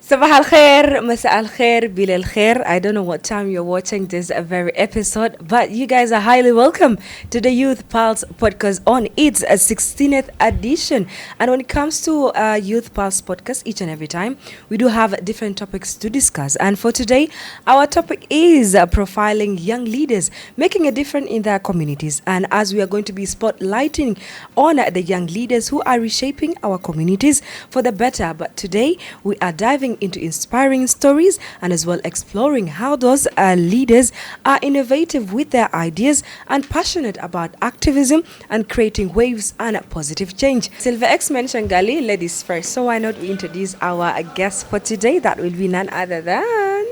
Sabah al khair, masa al khair, bil al khair. I don't know what time you're watching this very episode, but you guys are highly welcome to the Youth Pulse podcast on its 16th edition. And when it comes to Youth Pulse podcast, each and every time, we do have different topics to discuss. And for today, our topic is profiling young leaders, making a difference in their communities. And as we are going to be spotlighting on the young leaders who are reshaping our communities for the better. But today, we are diving into inspiring stories and as well exploring how those leaders are innovative with their ideas and passionate about activism and creating waves and a positive change. Silver X mentioned Gali, ladies first. So why not we introduce our guest for today? That will be none other than...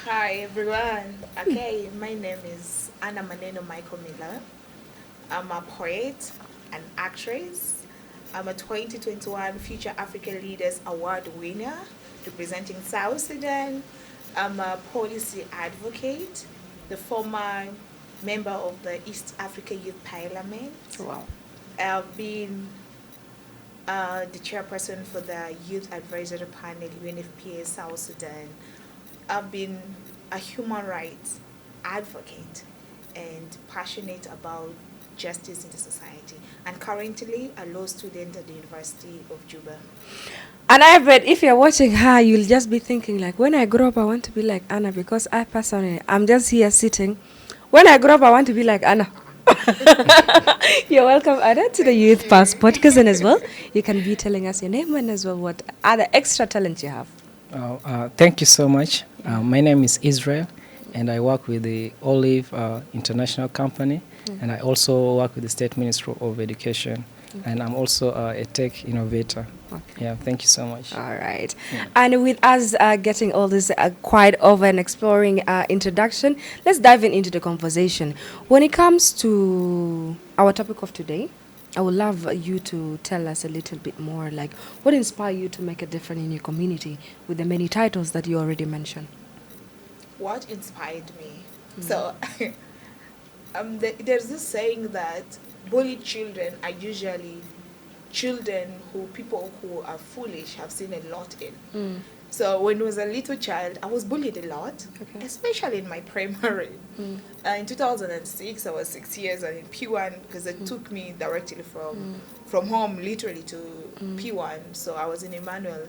Hi everyone. Okay, my name is Anna Maneno Michael Miller. I'm a poet, an actress. I'm a 2021 Future African Leaders Award winner representing South Sudan. I'm a policy advocate, the former member of the East Africa Youth Parliament. Wow. I've been the chairperson for the Youth Advisory Panel, UNFPA South Sudan. I've been a human rights advocate and passionate about justice in the society, and currently a law student at the University of Juba. And I bet if you're watching her, you'll just be thinking like, when I grow up, I want to be like Anna, because I personally, I'm just here sitting. When I grow up, I want to be like Anna. You're welcome, Anna, to the Youth Pulse podcast, and as well, you can be telling us your name and as well what other extra talents you have. Thank you so much. My name is Israel, and I work with the Olive International Company, and I also work with the State Ministry of Education, and I'm also a tech innovator. Okay. Yeah, thank you so much. All right. Yeah. And with us getting all this quite over and exploring introduction, let's dive into the conversation. When it comes to our topic of today, I would love you to tell us a little bit more, like what inspired you to make a difference in your community with the many titles that you already mentioned. What inspired me? So, there's this saying that bullied children are usually children who people who are foolish have seen a lot in. So when I was a little child, I was bullied a lot, Okay. especially in my primary. In 2006, I was 6 years and in P1 because it took me directly from home literally to P1. So I was in Emmanuel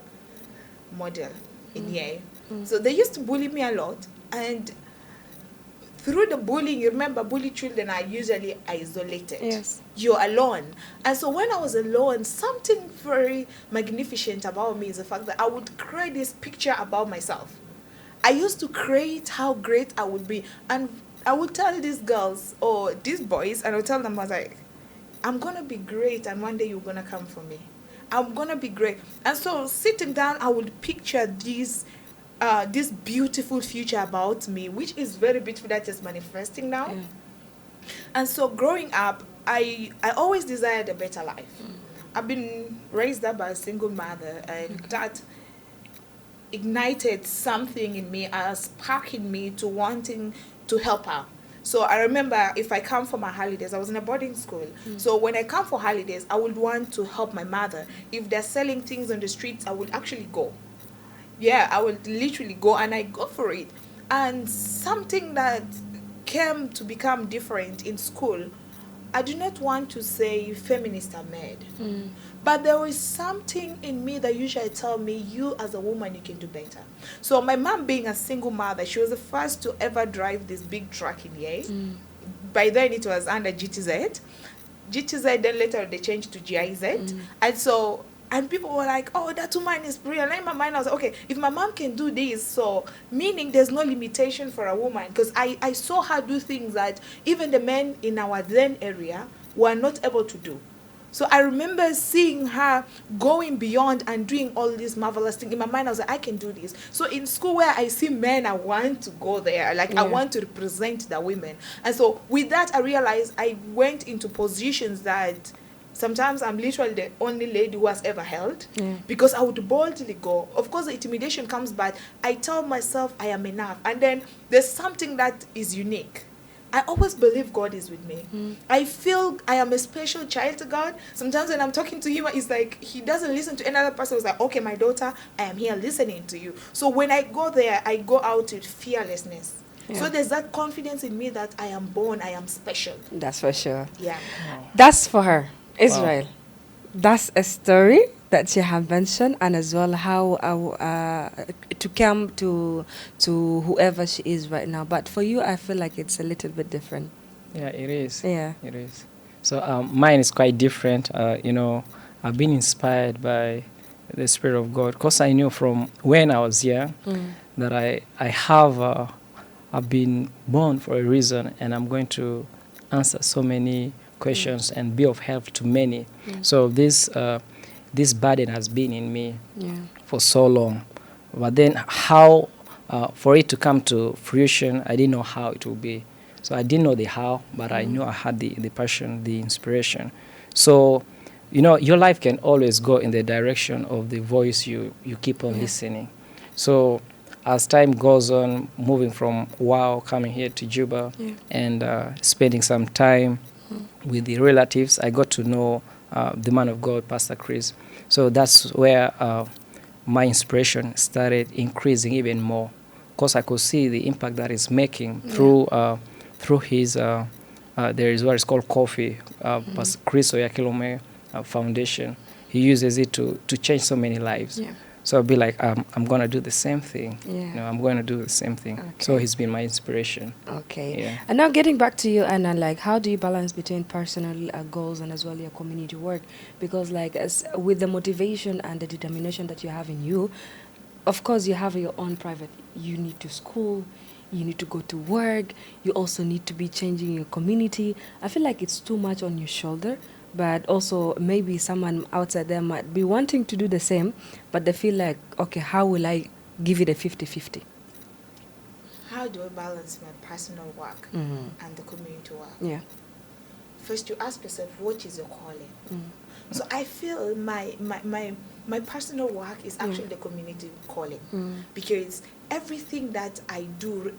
model in Yale. So they used to bully me a lot, and through the bullying, you remember bullied children are usually isolated. Yes. You're alone. And so when I was alone, something very magnificent about me is the fact that I would create this picture about myself. I used to create how great I would be. And I would tell these girls or these boys, and I would tell them, I was like, I'm going to be great, and one day you're going to come for me. I'm going to be great. And so sitting down, I would picture this beautiful future about me, which is very beautiful, that is manifesting now. Yeah. And so growing up, I always desired a better life. I've been raised up by a single mother, and that ignited something in me, a spark in me to wanting to help her. So I remember if I come for my holidays, I was in a boarding school. So when I come for holidays, I would want to help my mother. If they're selling things on the streets, I would actually go. Yeah, I would literally go, and I go for it. And something that came to become different in school, I do not want to say feminists are mad, but there was something in me that usually tell me, you as a woman, you can do better. So my mom being a single mother, she was the first to ever drive this big truck in Yale. By then it was under GTZ. GTZ, then later they changed to GIZ. And so, and people were like, oh, that woman is brilliant. And in my mind, I was like, okay, if my mom can do this, so meaning there's no limitation for a woman. Because I saw her do things that even the men in our then area were not able to do. So I remember seeing her going beyond and doing all these marvelous things. In my mind, I was like, I can do this. So in school where I see men, I want to go there. Like, I want to represent the women. And so with that, I realized I went into positions that sometimes I'm literally the only lady who has ever held, because I would boldly go. Of course, the intimidation comes, but I tell myself I am enough. And then there's something that is unique. I always believe God is with me. I feel I am a special child to God. Sometimes when I'm talking to him, it's like he doesn't listen to another person. It's like, okay, my daughter, I am here listening to you. So when I go there, I go out with fearlessness. Yeah. So there's that confidence in me that I am born, I am special. That's for sure. Yeah. That's for her, Israel. That's a story that she have mentioned, and as well how to come to whoever she is right now. But for you, I feel like it's a little bit different. Yeah, it is. Yeah. It is. So mine is quite different. I've been inspired by the Spirit of God because I knew from when I was young that I've been born for a reason, and I'm going to answer so many questions and be of help to many. So this burden has been in me for so long. But then how, for it to come to fruition, I didn't know how it would be. So I didn't know the how, but I knew I had the passion, the inspiration. So, your life can always go in the direction of the voice you keep on listening. So as time goes on, moving from WOW, coming here to Juba, and spending some time with the relatives, I got to know the man of God, Pastor Chris. So that's where my inspiration started increasing even more, because I could see the impact that it's making through his, there is what is called Coffee, Pastor Chris Oyakilome Foundation. He uses it to change so many lives. Yeah. So I'll be like, I'm going to do the same thing. Yeah. I'm going to do the same thing. Okay. So he's been my inspiration. Okay. Yeah. And now getting back to you, Anna, like how do you balance between personal goals and as well your community work? Because like as with the motivation and the determination that you have in you, of course you have your own private, you need to school, you need to go to work, you also need to be changing your community. I feel like it's too much on your shoulder. But also maybe someone outside there might be wanting to do the same, but they feel like, okay, how will I give it a 50-50? How do I balance my personal work and the community work? Yeah. First, you ask yourself, what is your calling? So I feel my personal work is actually the community calling, because everything that I do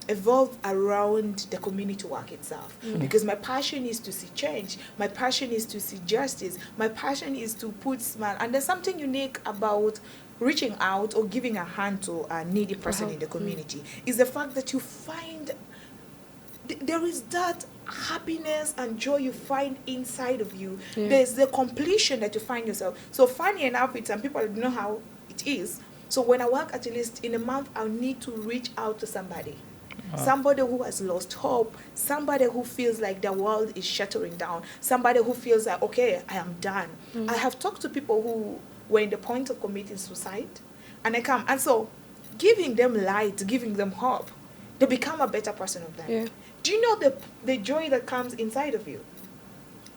evolve around the community work itself, because my passion is to see change, my passion is to see justice, my passion is to put smile, and there's something unique about reaching out or giving a hand to a needy person in the community is the fact that you find there is that happiness and joy you find inside of you. There's the completion that you find yourself. So funny enough, with some people I don't know how it is. So when I work, at least in a month, I'll need to reach out to somebody. Somebody who has lost hope, somebody who feels like the world is shattering down, somebody who feels like, okay, I am done. I have talked to people who were in the point of committing suicide, and I come, and so giving them light, giving them hope, they become a better person of them. Yeah. Do you know the joy that comes inside of you?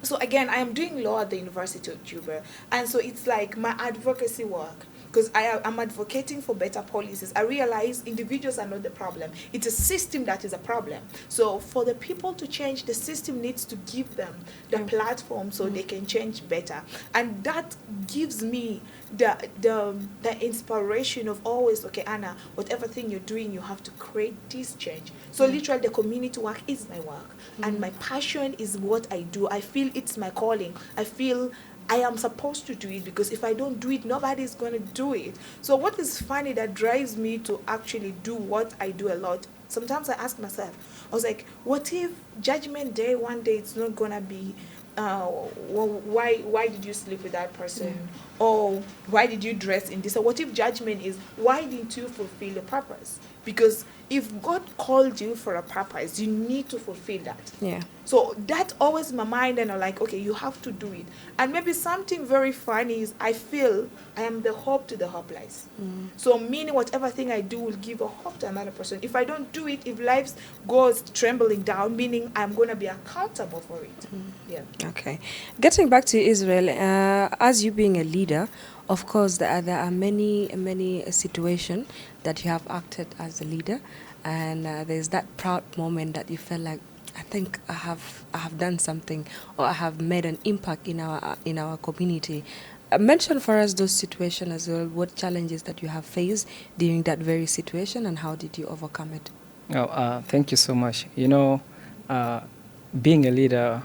So again, I am doing law at the University of Juba, and so it's like my advocacy work, because I'm advocating for better policies. I realize individuals are not the problem. It's a system that is a problem. So for the people to change, the system needs to give them the platform so they can change better. And that gives me the inspiration of always, okay, Anna, whatever thing you're doing, you have to create this change. So literally the community work is my work. And my passion is what I do. I feel it's my calling. I feel I am supposed to do it, because if I don't do it, nobody's going to do it. So what is funny that drives me to actually do what I do a lot, sometimes I ask myself, I was like, what if Judgment Day, one day it's not going to be, why did you sleep with that person? Or why did you dress in this? Or what if judgment is, why didn't you fulfill the purpose? Because if God called you for a purpose, you need to fulfill that. Yeah. So that's always in my mind, and I'm like, okay, you have to do it. And maybe something very funny is I feel I am the hope to the hopeless. So meaning whatever thing I do will give a hope to another person. If I don't do it, if life goes trembling down, meaning I'm going to be accountable for it. Yeah. Okay. Getting back to Israel, as you being a leader, of course, there are many situations that you have acted as a leader, and there's that proud moment that you felt like, I think I have done something, or I have made an impact in our community. Mention for us those situations as well. What challenges that you have faced during that very situation, and how did you overcome it? Oh, thank you so much. Uh, being a leader,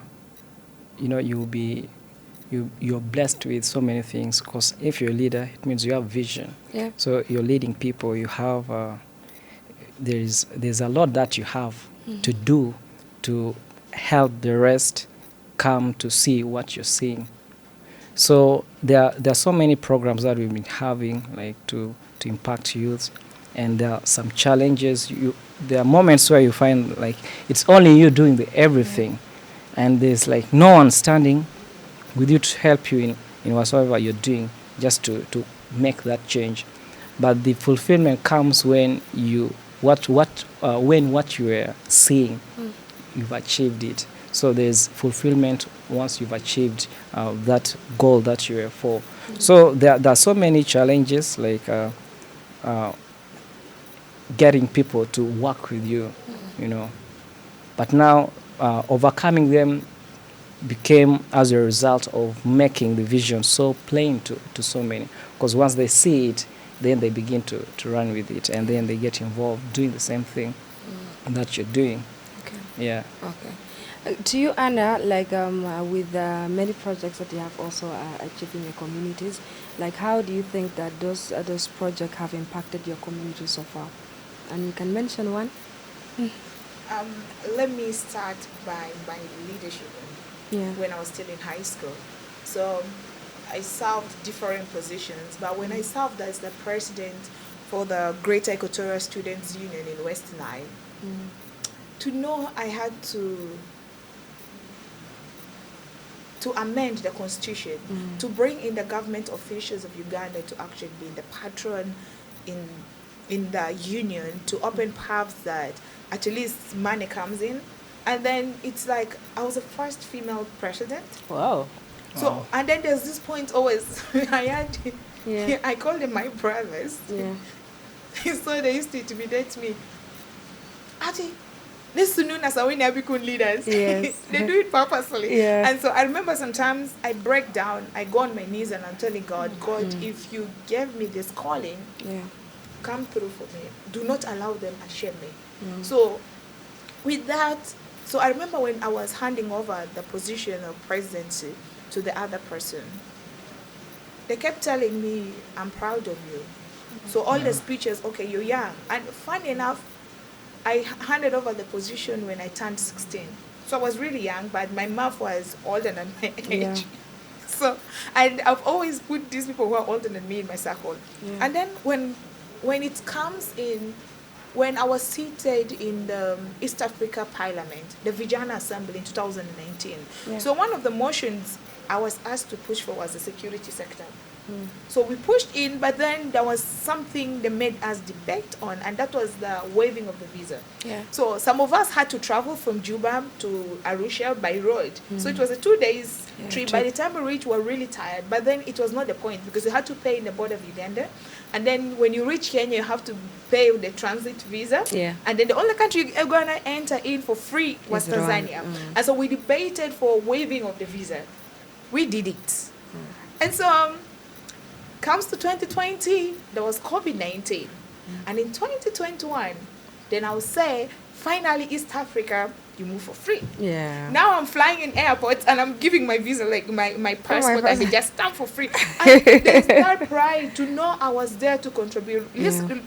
you'll be you're blessed with so many things because if you're a leader, it means you have vision. Yeah. So you're leading people. You have there's a lot that you have to do to help the rest come to see what you're seeing. So there are so many programs that we've been having, like to impact youth, and there are some challenges. There are moments where you find like it's only you doing the everything, and there's like no one standing with you to help you in whatsoever you're doing, just to make that change. But the fulfillment comes when when what you were seeing, you've achieved it. So there's fulfillment once you've achieved that goal that you were for. So there are so many challenges, like getting people to work with you, you know. But now overcoming them became as a result of making the vision so plain to so many. Because once they see it, then they begin to run with it, and then they get involved doing the same thing that you're doing. Okay. Yeah. Okay. To you, Anna, like with many projects that you have also achieved in your communities, like how do you think that those projects have impacted your community so far? And you can mention one. Let me start by my leadership Yeah. when I was still in high school. So I served different positions, but when I served as the president for the Greater Equatorial Students Union in West Nile, to know I had to amend the constitution, to bring in the government officials of Uganda to actually be the patron in the union, to open paths that at least money comes in. And then it's like I was the first female president. Wow. So and then there's this point always I had Yeah. I called them my brothers. Yeah. So they used to intimidate me. Ati, this Sununas are when Abikun leaders. Yes. They do it purposely. Yeah. And so I remember sometimes I break down, I go on my knees and I'm telling God, God, if you gave me this calling, Yeah. come through for me. Do not allow them to shame me. So with that, so I remember when I was handing over the position of presidency to the other person, they kept telling me, I'm proud of you. So all the speeches, okay, you're young. And funny enough, I handed over the position when I turned 16. So I was really young, but my mouth was older than my age. Yeah. So, and I've always put these people who are older than me in my circle. Yeah. And then when it comes in, when I was seated in the East Africa Parliament, the Vijana Assembly in 2019, Yeah. so one of the motions I was asked to push for was the security sector. So we pushed in, but then there was something they made us debate on, and that was the waiving of the visa. Yeah. So some of us had to travel from Juba to Arusha by road. So it was a 2 days trip. By the time we reached, we were really tired. But then it was not the point because you had to pay in the border of Uganda. And then when you reach Kenya, you have to pay the transit visa. Yeah. And then the only country you're going to enter in for free was Is Rwanda. Tanzania. And so we debated for waiving of the visa. We did it. And so comes to 2020, there was COVID-19. And in 2021, then I'll say, finally, East Africa, you move for free. Yeah. Now I'm flying in airports and I'm giving my visa, like my passport, and they passport. just stamp for free. And there's that pride to know I was there to contribute. Listen,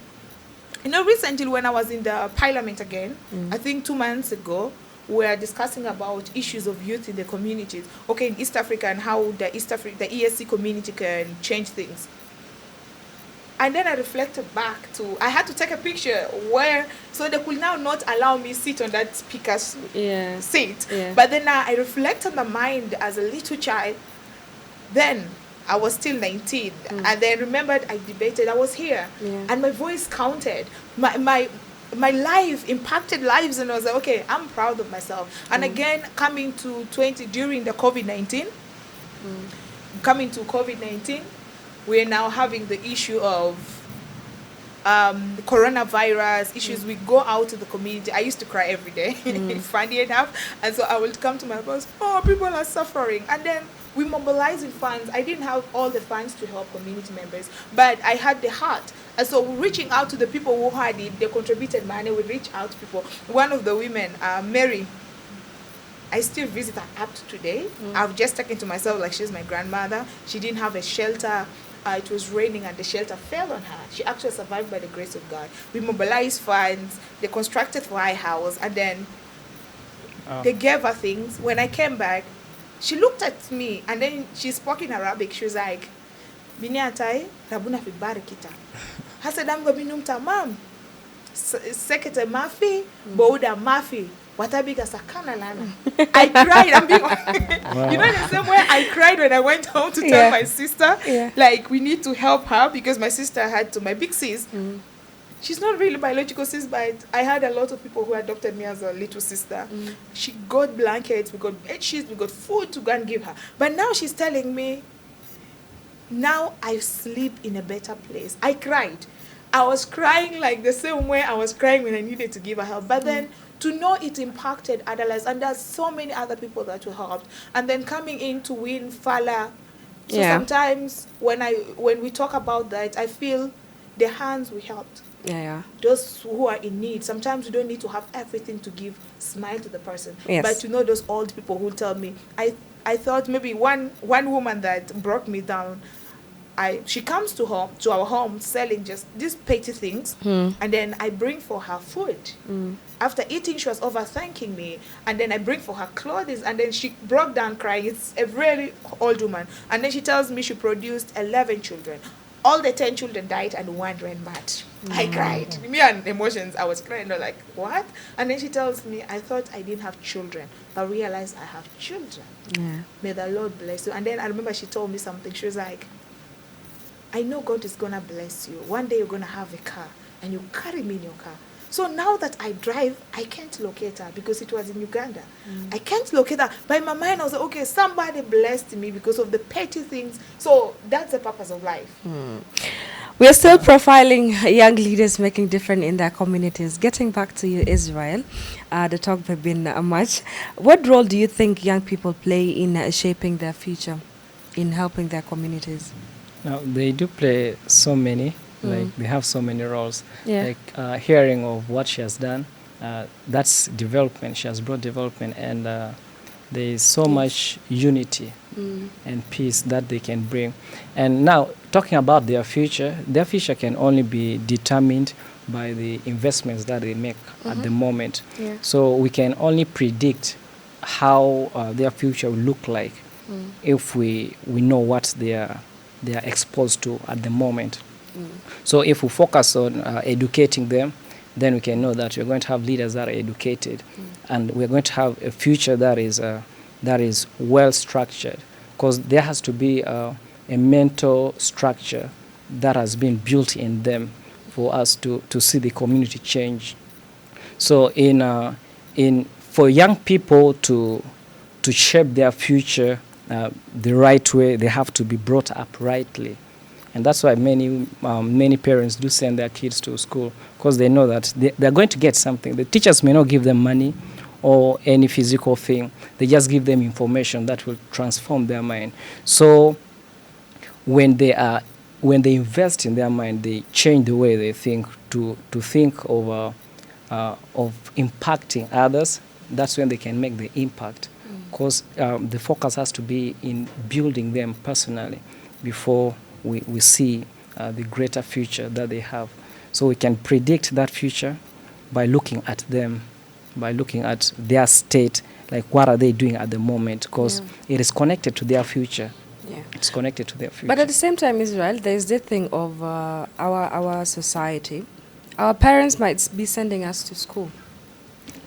you know, recently when I was in the parliament again, I think 2 months ago, we are discussing about issues of youth in the communities. Okay, in East Africa and how the the ESC community can change things. And then I reflected back to, I had to take a picture where, so they could now not allow me sit on that speaker's Yeah. seat. Yeah. But then I reflect on my mind as a little child. Then I was still 19. And then remembered I debated, I was here. Yeah. And my voice counted. My life impacted lives, and I was like, okay, I'm proud of myself. And again, coming to 20 during the COVID-19, coming to COVID-19, we're now having the issue of coronavirus issues. We go out to the community. I used to cry every day, funny enough. And so I would come to my boss, oh, people are suffering. And then we mobilizing funds. I didn't have all the funds to help community members, but I had the heart. And so reaching out to the people who had it, they contributed money. We reach out to people. One of the women, Mary, I still visit her up to today. I've just taken to myself like she's my grandmother. She didn't have a shelter. It was raining and the shelter fell on her. She actually survived by the grace of God. We mobilized funds. They constructed for her house, and then they gave her things. When I came back, she looked at me, and then she spoke in Arabic. She was like, "Biniatai rabuna fi barikita." Hasadam gobinum tamam. Sekete mafi, bouda mafi. Watabiga sakana lana. I cried. I'm being Wow. You know, the same way I cried when I went home to tell my sister, like, we need to help her because my sister had to, my big sis. She's not really biological sis, but I had a lot of people who adopted me as a little sister. She got blankets, we got bed sheets, we got food to go and give her. But now she's telling me, now I sleep in a better place. I cried. I was crying like the same way I was crying when I needed to give her help. But then to know it impacted other lives, and there's so many other people that were helped. And then coming in to win Fala. So sometimes when we talk about that, I feel the hands we helped. Those who are in need. Sometimes we don't need to have everything to give smile to the person. But to know those old people who tell me, I thought maybe one woman that brought me down, she comes to our home selling just these petty things, and then I bring for her food. After eating, she was over thanking me, and then I bring for her clothes, and then she broke down crying. It's a really old woman, and then she tells me she produced 11 children. All the 10 children died and one ran mad. I cried. Me and emotions, I was crying. I was like, what? And then she tells me, I thought I didn't have children, but realized I have children. May the Lord bless you. And then I remember she told me something. She was like, I know God is going to bless you. One day you're going to have a car, and you carry me in your car. So now that I drive, I can't locate her because it was in Uganda. I can't locate her. But in my mind, I was like, okay, somebody blessed me because of the petty things. So that's the purpose of life. We are still profiling young leaders making difference in their communities. Getting back to you, Israel, the talk has been much. What role do you think young people play in shaping their future, in helping their communities? Now, they do play so many. Like, they have so many roles. Like, hearing of what she has done, that's development. She has brought development, and there is so much unity and peace that they can bring. And now, talking about their future can only be determined by the investments that they make at the moment. So we can only predict how their future will look like if we know what they are exposed to at the moment. So if we focus on educating them, then we can know that we're going to have leaders that are educated, and we're going to have a future that is well structured, because there has to be a mental structure that has been built in them for us to see the community change. So for young people to shape their future the right way, they have to be brought up rightly. And that's why many parents do send their kids to school, because they know that they're going to get something. The teachers may not give them money or any physical thing. They just give them information that will transform their mind. So when they invest in their mind, they change the way they think to think of impacting others. That's when they can make the impact, because the focus has to be in building them personally before we see the greater future that they have. So we can predict that future by looking at them, by looking at their state, like what are they doing at the moment, because it is connected to their future. It's connected to their future. But at the same time, Israel, there is the thing of our society. Our parents might be sending us to school,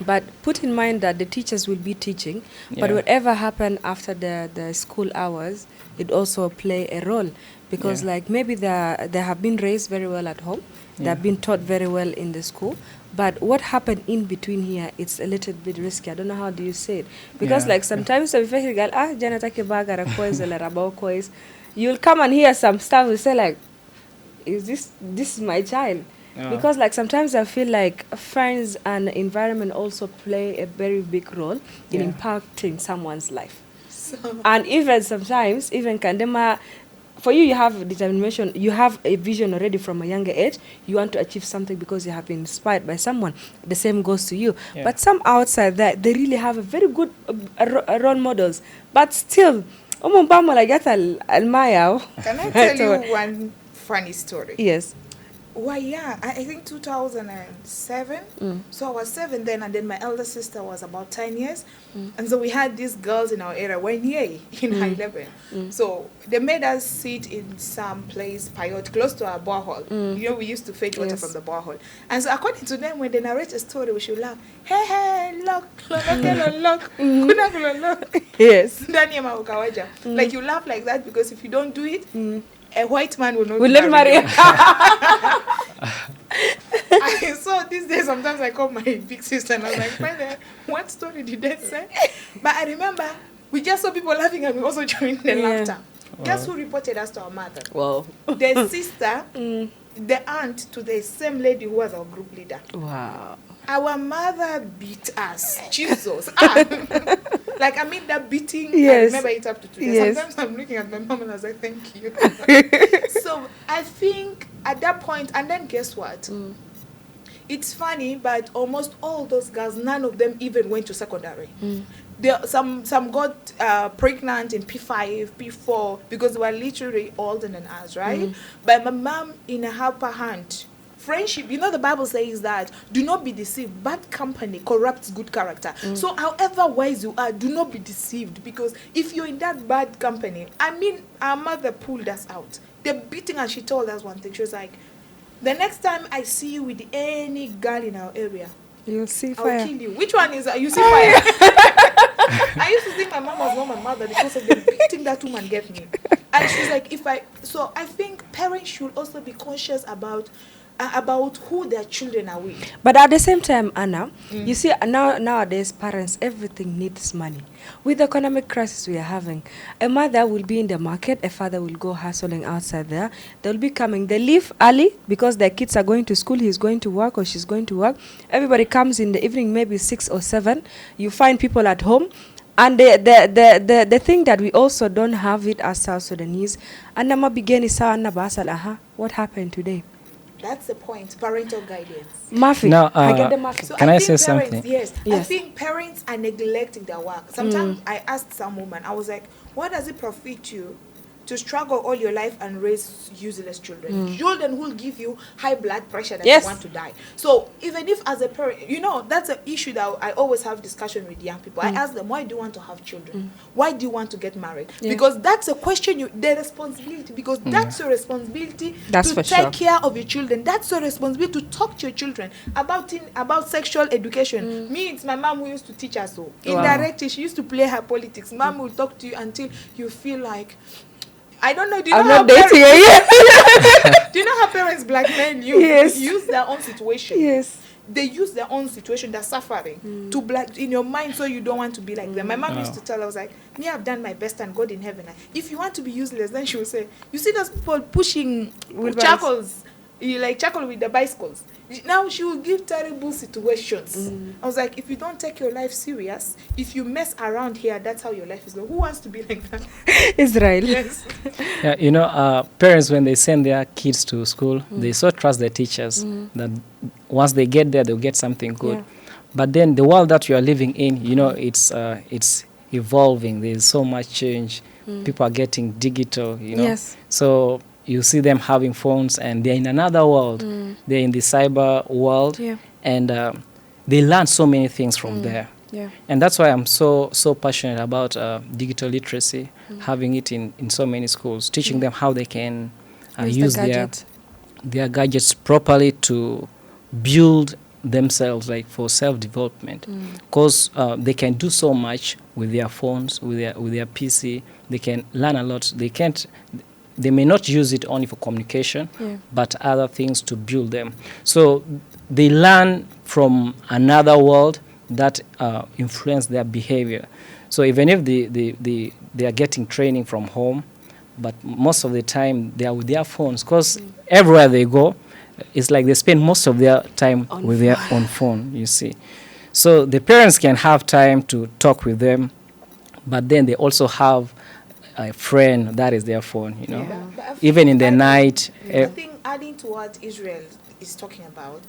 but put in mind that the teachers will be teaching, but whatever happen after the school hours, it also play a role, because like maybe they have been raised very well at home, they have been taught very well in the school, but what happened in between here, it's a little bit risky. I don't know how do you say it, because like sometimes you'll come and hear some stuff, you say like, is this my child? Because like sometimes I feel like friends and environment also play a very big role in impacting someone's life. And even sometimes, even Kandema, for you, you have determination, you have a vision already from a younger age. You want to achieve something because you have been inspired by someone. The same goes to you. Yeah. But some outside that, they really have a very good role models. But still, Can I tell you one funny story? Yes. Well, yeah, I think 2007. So I was 7 then, and then my elder sister was about 10 years. And so we had these girls in our area, when in high level. So they made us sit in some place, Payot, close to our borehole. You know, we used to fetch water Yes. from the borehole. And so according to them, when they narrate a story, we should laugh. Hey, look, kuna look. Yes. Ndani ya maukawaja. Like you laugh like that because if you don't do it, a white man will not We'll let marry Maria. you. So these days, sometimes I call my big sister and I'm like, "Father, what story did they say?" But I remember we just saw people laughing and we also joined the Yeah. laughter. Guess who reported us to our mother? Wow. The sister, the aunt to the same lady who was our group leader. Wow. Our mother beat us. Jesus. Like, I mean, that beating, I Yes. remember it up to today. Yes. Sometimes I'm looking at my mom and I was like, thank you. So I think at that point, and then guess what? It's funny, but almost all those girls, none of them even went to secondary. Some got pregnant in P5, P4, because they were literally older than us, right? But my mom, in her upper hand, friendship, you know, the Bible says that do not be deceived. Bad company corrupts good character. So however wise you are, do not be deceived, because if you're in that bad company, I mean, our mother pulled us out. The beating, and she told us one thing. She was like, the next time I see you with any girl in our area, You'll see I'll fire. kill you. Which one is you see fire? I used to think my mom was not my mother because of the beating that woman gave me. And she's like, so I think parents should also be conscious about who their children are with. But at the same time, Anna, you see, nowadays, parents, everything needs money. With the economic crisis we are having, a mother will be in the market, a father will go hustling outside there. They'll be coming. They leave early because their kids are going to school, he's going to work or she's going to work. Everybody comes in the evening, maybe 6 or 7. You find people at home. And the thing that we also don't have it as South Sudanese, what happened today? That's the point, parental guidance. Mafi, Now, I get the Mafi. So Can I think say parents, something? Yes. I Yes. think parents are neglecting their work. Sometimes I asked some woman, I was like, what does it profit you to struggle all your life and raise useless children? Children who will give you high blood pressure that Yes. you want to die. So even if as a parent, you know, that's an issue that I always have discussion with young people. I ask them, why do you want to have children? Why do you want to get married? Yeah. Because that's a question, the responsibility, because that's your responsibility That's to for take sure. care of your children. That's your responsibility to talk to your children about sexual education. Me, it's my mom who used to teach us so. Indirectly, she used to play her politics. Mom will talk to you until you feel like, I don't know. Do you I'm know how not dating parents, you. do you know how parents blackmail you? Yes. They use their own situation. Yes. They use their own situation, they're suffering, to black in your mind, so you don't want to be like them. My mom used to tell, I was like, me, I've done my best and God in heaven. If you want to be useless, then she will say, you see those people pushing Wheelbarrows. charcoals, you like charcoal with the bicycles. Now she will give terrible situations. I was like, if you don't take your life serious, if you mess around here, that's how your life is going. Who wants to be like that? Israel. Yes. Yeah, you know, parents, when they send their kids to school, they so trust their teachers that once they get there, they'll get something good. Yeah. But then the world that you are living in, you know, it's evolving. There's so much change. People are getting digital, you know. Yes. So you see them having phones and they're in another world. They're in the cyber world. Yeah. And they learn so many things from there. Yeah. And that's why I'm so passionate about digital literacy, having it in so many schools, teaching them how they can use their gadgets properly to build themselves, like for self-development, because they can do so much with their phones, with their PC. They can learn a lot. They may not use it only for communication, but other things to build them. So they learn from another world that influence their behavior. So even if they are getting training from home, but most of the time they are with their phones, because everywhere they go, it's like they spend most of their time with their own phone, you see. So the parents can have time to talk with them, but then they also have a friend, that is their phone, you know. Yeah. But I Even in the think night. I think adding to what Israel is talking about,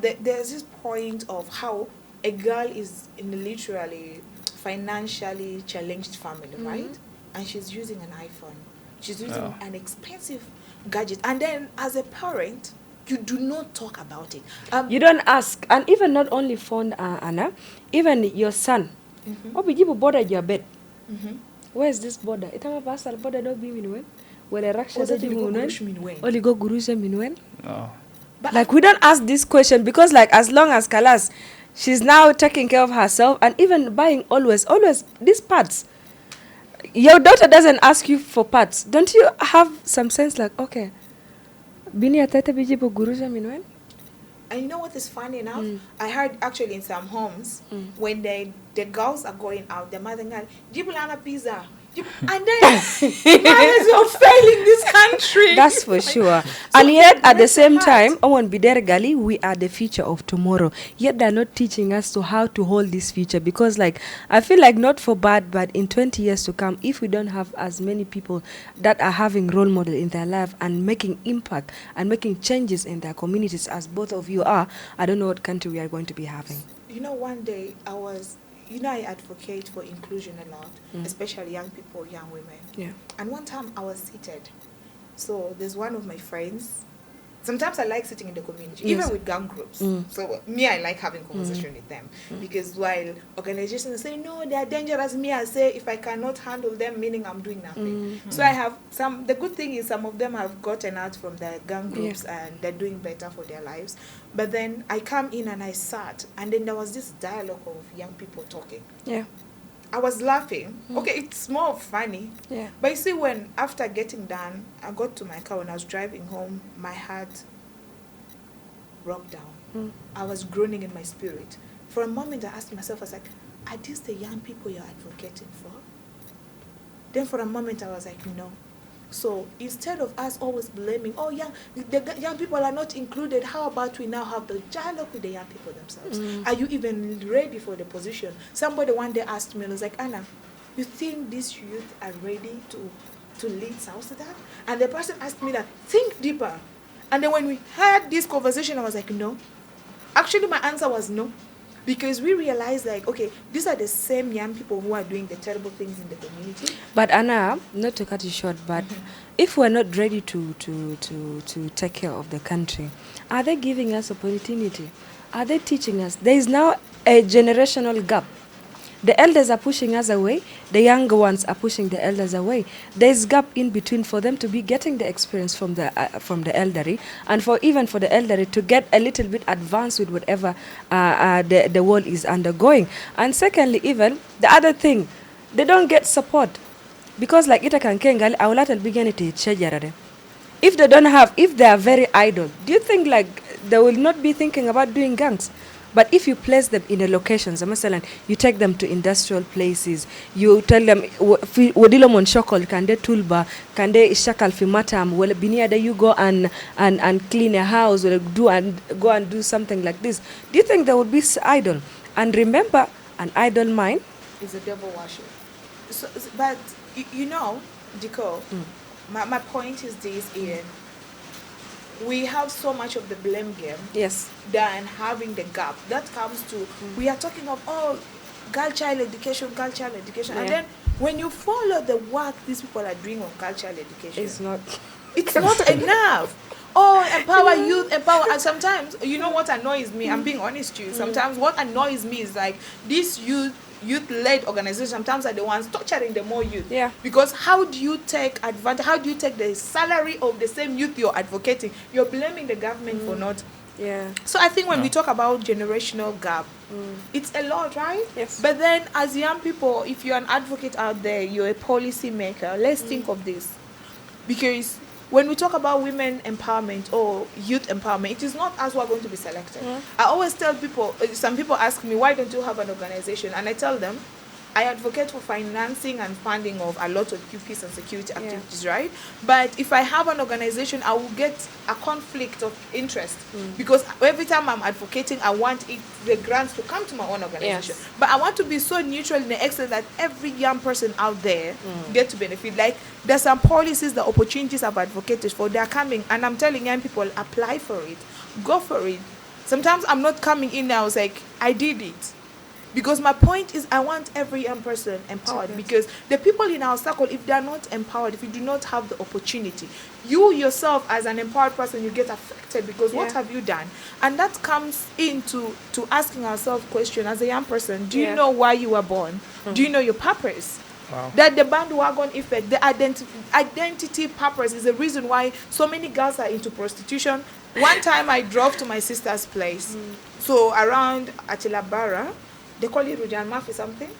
there's this point of how a girl is in a literally financially challenged family, right? And she's using an iPhone. She's using an expensive gadget. And then as a parent, you do not talk about it. You don't ask. And even not only phone, Anna, even your son. Obijibu border your bed. Where is this border? Itama pasal border no be minwen. Where raksha Oza zaji tuligo minwen. gurush minwen. Only go gurusha minwen. Oh. But Like we don't ask this question because like as long as Kalas, she's now taking care of herself and even buying always these parts. Your daughter doesn't ask you for parts. Don't you have some sense like, okay, bini atata bijibu gurusha minwen? and you know what is funny enough? I heard actually in some homes when the girls are going out, the mother going, Jibulana pizza. And then mothers are failing this country. That's for sure. So And yet, it at the breaks same my heart. time, Owen Bidere Gali, we are the future of tomorrow. Yet they're not teaching us to how to hold this future because, like, I feel like not for bad, but in 20 years to come, if we don't have as many people that are having role model in their life and making impact and making changes in their communities, as both of you are, I don't know what country we are going to be having. You know, one day I advocate for inclusion a lot, especially young people, young women. Yeah. And one time I was seated. So there's one of my friends. Sometimes I like sitting in the community, Yes. even with gang groups. So me, I like having conversation with them. Because while organizations say, no, they are dangerous, me, I say, if I cannot handle them, meaning I'm doing nothing. So I have the good thing is some of them have gotten out from the gang groups and they're doing better for their lives. But then I come in and I sat, and then there was this dialogue of young people talking. Yeah. I was laughing. Okay, it's more funny. Yeah. But you see, when after getting done, I got to my car when I was driving home, my heart broke down. I was groaning in my spirit. For a moment, I asked myself, I was like, are these the young people you're advocating for? Then for a moment, I was like, no. So instead of us always blaming, oh, the young people are not included, how about we now have the dialogue with the young people themselves? Are you even ready for the position? Somebody one day asked me, and I was like, Anna, you think these youth are ready to lead South Sudan? And the person asked me that, think deeper. And then when we had this conversation, I was like, no. Actually, my answer was no. Because we realized, like, okay, these are the same young people who are doing the terrible things in the community. But Anna, not to cut you short, but if we're not ready to take care of the country, are they giving us opportunity? Are they teaching us? There is now a generational gap. The elders are pushing us away. The younger ones are pushing the elders away. There's gap in between for them to be getting the experience from the elderly, and for the elderly to get a little bit advanced with whatever the world is undergoing. And secondly, even the other thing, they don't get support because like ita kan kengal awlatal biganity chajarade. If they are very idle, do you think like they will not be thinking about doing gangs? But if you place them in a location, you take them to industrial places, you tell them, wadilo mon shokol, kande tulba, kande shakal fi matam, well, biniada you go and clean a house, or go and do something like this. Do you think they would be idle? And remember, an idle mind is a devil worship. So, but you know, Diko, my point is this, Ian. We have so much of the blame game than having the gap. That comes to, we are talking of, girl child education. Yeah. And then when you follow the work these people are doing on girl child education, it's not enough. Empower youth, empower. And sometimes, you know what annoys me? I'm being honest to you. Sometimes what annoys me is like, these youth-led organizations sometimes are the ones torturing the more youth. Yeah. Because how do you take advantage? How do you take the salary of the same youth you're advocating? You're blaming the government for not. Yeah. So I think when we talk about generational gap, it's a lot, right? Yes. But then as young people, if you're an advocate out there, you're a policy maker, let's think of this. Because when we talk about women empowerment or youth empowerment, it is not us who are going to be selected. I always tell people, some people ask me, why don't you have an organization? And I tell them, I advocate for financing and funding of a lot of peace and security activities, right? But if I have an organization, I will get a conflict of interest because every time I'm advocating, I want the grants to come to my own organization. Yes. But I want to be so neutral in the extent that every young person out there get to benefit. Like there's some policies, the opportunities I've advocated for, they're coming, and I'm telling young people, apply for it, go for it. Sometimes I'm not coming in now, it's like I did it. Because my point is I want every young person empowered, because the people in our circle, if they are not empowered, if you do not have the opportunity, you yourself as an empowered person, you get affected because what have you done? And that comes into asking ourselves question as a young person, do you know why you were born? Do you know your purpose? Wow. That the bandwagon effect, the identity purpose is the reason why so many girls are into prostitution. One time I drove to my sister's place, so around Achilabara, they call it Rujan Murphy something.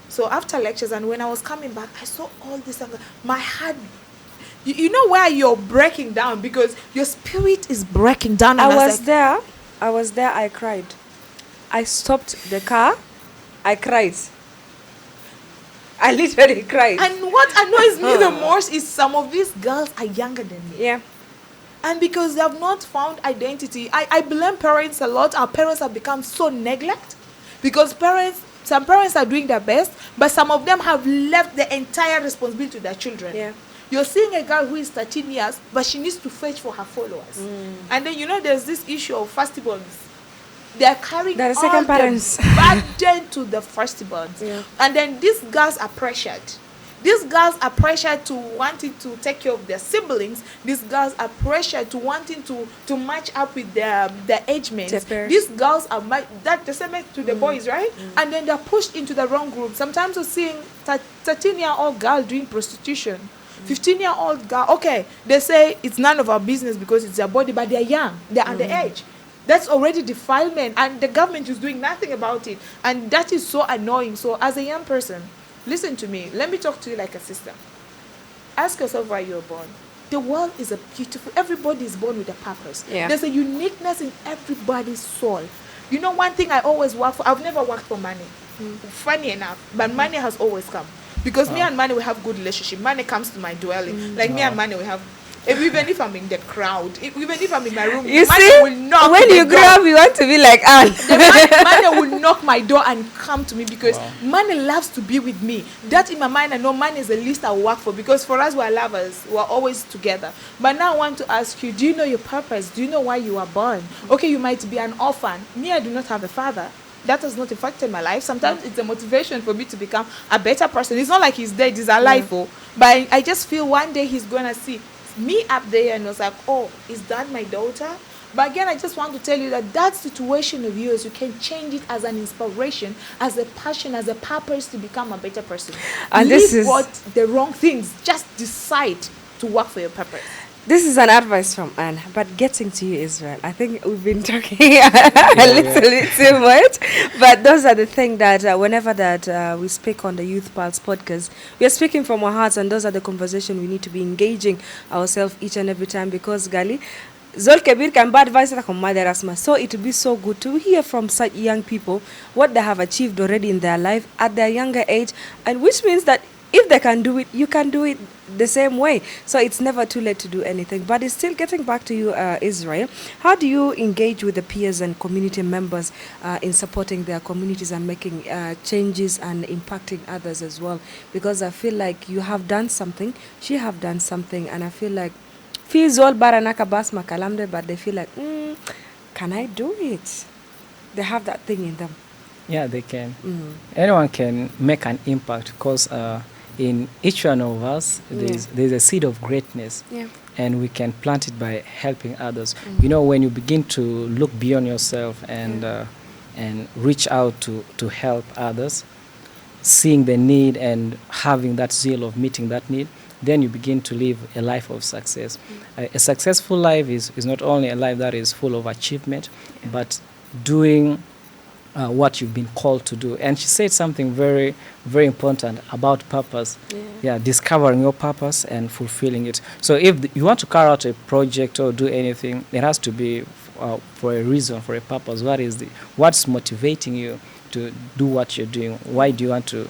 So after lectures, and when I was coming back, I saw all this. My heart, you know where you're breaking down because your spirit is breaking down. And I was there. I cried. I stopped the car. I cried. I literally cried. And what annoys me the most is some of these girls are younger than me. Yeah. And because they have not found identity, I blame parents a lot. Our parents have become so neglect. Because some parents are doing their best, but some of them have left the entire responsibility to their children. Yeah. You're seeing a girl who is 13 years, but she needs to fetch for her followers. And then, there's this issue of firstborns. They're carrying They're the all second parents. the burden to the firstborns. Yeah. And then these girls are pressured. These girls are pressured to wanting to take care of their siblings. These girls are pressured to wanting to match up with their age mates. These girls are that the same to the boys, right? And then they're pushed into the wrong group. Sometimes we're seeing 13-year-old girl doing prostitution. 15-year-old girl. Okay, they say it's none of our business because it's their body, but they're young. They're underage. That's already defilement, and the government is doing nothing about it. And that is so annoying. So as a young person, listen to me. Let me talk to you like a sister. Ask yourself why you were born. The world is a beautiful. Everybody is born with a purpose. Yeah. There's a uniqueness in everybody's soul. You know, one thing I always work for. I've never worked for money. Funny enough, but money has always come because me and money we have good relationship. Money comes to my dwelling. Like me and money we have. Even if I'm in the crowd, even if I'm in my room, You money see, will knock when the you grow door. up, you want to be like Anne. The money will knock my door and come to me because money loves to be with me. That in my mind, I know money is the least I will work for because for us, we're lovers. We're always together. But now I want to ask you, do you know your purpose? Do you know why you were born? Okay, you might be an orphan. Me, I do not have a father. That has not affected my life. Sometimes it's a motivation for me to become a better person. It's not like he's dead, he's alive. But I just feel one day he's going to see me up there and was like, oh, is that my daughter? But again, I just want to tell you that situation of yours, you can change it as an inspiration, as a passion, as a purpose to become a better person. And Leave this is the wrong things. Just decide to work for your purpose. This is an advice from Anne, but getting to you, Israel, I think we've been talking a little bit too much, but those are the things that whenever that we speak on the Youth Pulse podcast, we are speaking from our hearts, and those are the conversations we need to be engaging ourselves each and every time, because Gali, Zol Kebir can bad advice from Mother Asma. So it would be so good to hear from such young people what they have achieved already in their life at their younger age, and which means that if they can do it, you can do it the same way. So it's never too late to do anything. But it's still getting back to you, Israel. How do you engage with the peers and community members in supporting their communities and making changes and impacting others as well? Because I feel like you have done something, she have done something, and I feel like feels all baranaka bas makalamde, but they feel like, can I do it? They have that thing in them. Yeah, they can. Anyone can make an impact because in each one of us, there's a seed of greatness. Yeah. And we can plant it by helping others. You know, when you begin to look beyond yourself and reach out to help others, seeing the need and having that zeal of meeting that need, then you begin to live a life of success. A successful life is not only a life that is full of achievement, but doing what you've been called to do. And she said something very, very important about purpose. Discovering your purpose and fulfilling it. So if you want to carry out a project or do anything, it has to be for a reason, for a purpose. What's motivating you to do what you're doing? Why do you want to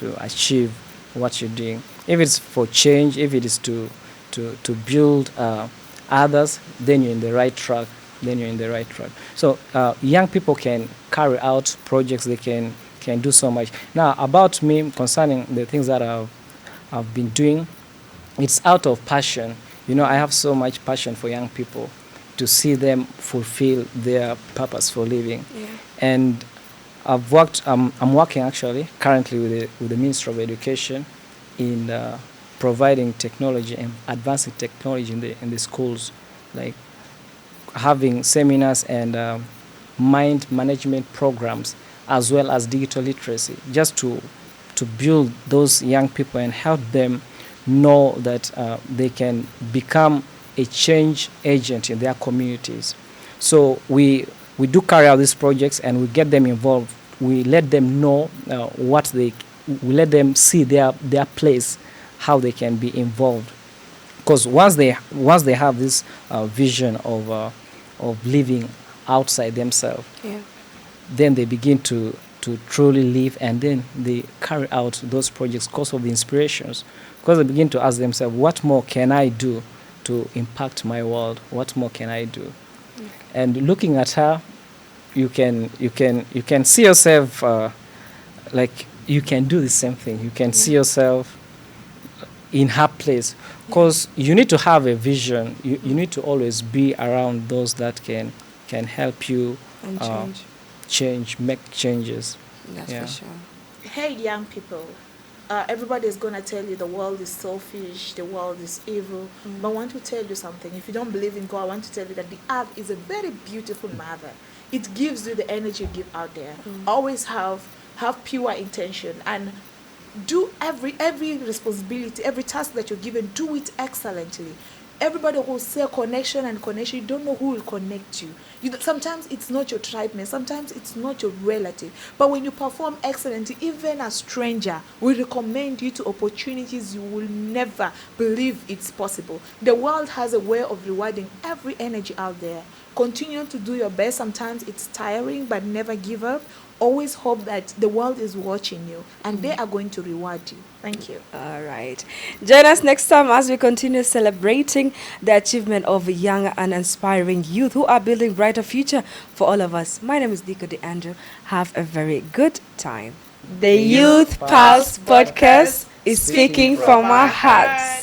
to achieve what you're doing. If it's for change, if it is to build others, then you're in the right track. So young people can carry out projects. They can do so much. Now, about me, concerning the things that I've been doing, it's out of passion. I have so much passion for young people, to see them fulfill their purpose for living. Yeah. And I'm working actually currently with the Ministry of Education in providing technology and advancing technology in the schools, like having seminars and mind management programs, as well as digital literacy, just to build those young people and help them know that they can become a change agent in their communities. So we do carry out these projects, and we get them involved. We let them know we let them see their place, how they can be involved. Because once they have this vision of living outside themselves, Yeah. then they begin to truly live, and then they carry out those projects because of the inspirations. Because they begin to ask themselves, what more can I do to impact my world? What more can I do? And looking at her, you can see yourself like you can do the same thing. You can see yourself in her place, because you need to have a vision. You need to always be around those that can help you And change. make changes. That's Yeah. for sure. Hey, young people. Everybody is going to tell you the world is selfish, the world is evil. But I want to tell you something. If you don't believe in God, I want to tell you that the earth is a very beautiful mother. It gives you the energy you give out there. Always have pure intention, and do every responsibility, every task that you're given, do it excellently. Everybody will say connection, you don't know who will connect you. Sometimes it's not your tribe mate, sometimes it's not your relative. But when you perform excellently, even a stranger will recommend you to opportunities you will never believe it's possible. The world has a way of rewarding every energy out there. Continue to do your best. Sometimes it's tiring, but never give up. Always hope that the world is watching you, and they are going to reward you. Thank you. All right. Join us next time as we continue celebrating the achievement of young and inspiring youth who are building brighter future for all of us. My name is Nico DeAndrew. Have a very good time. The Youth Pulse podcast is speaking from our hearts.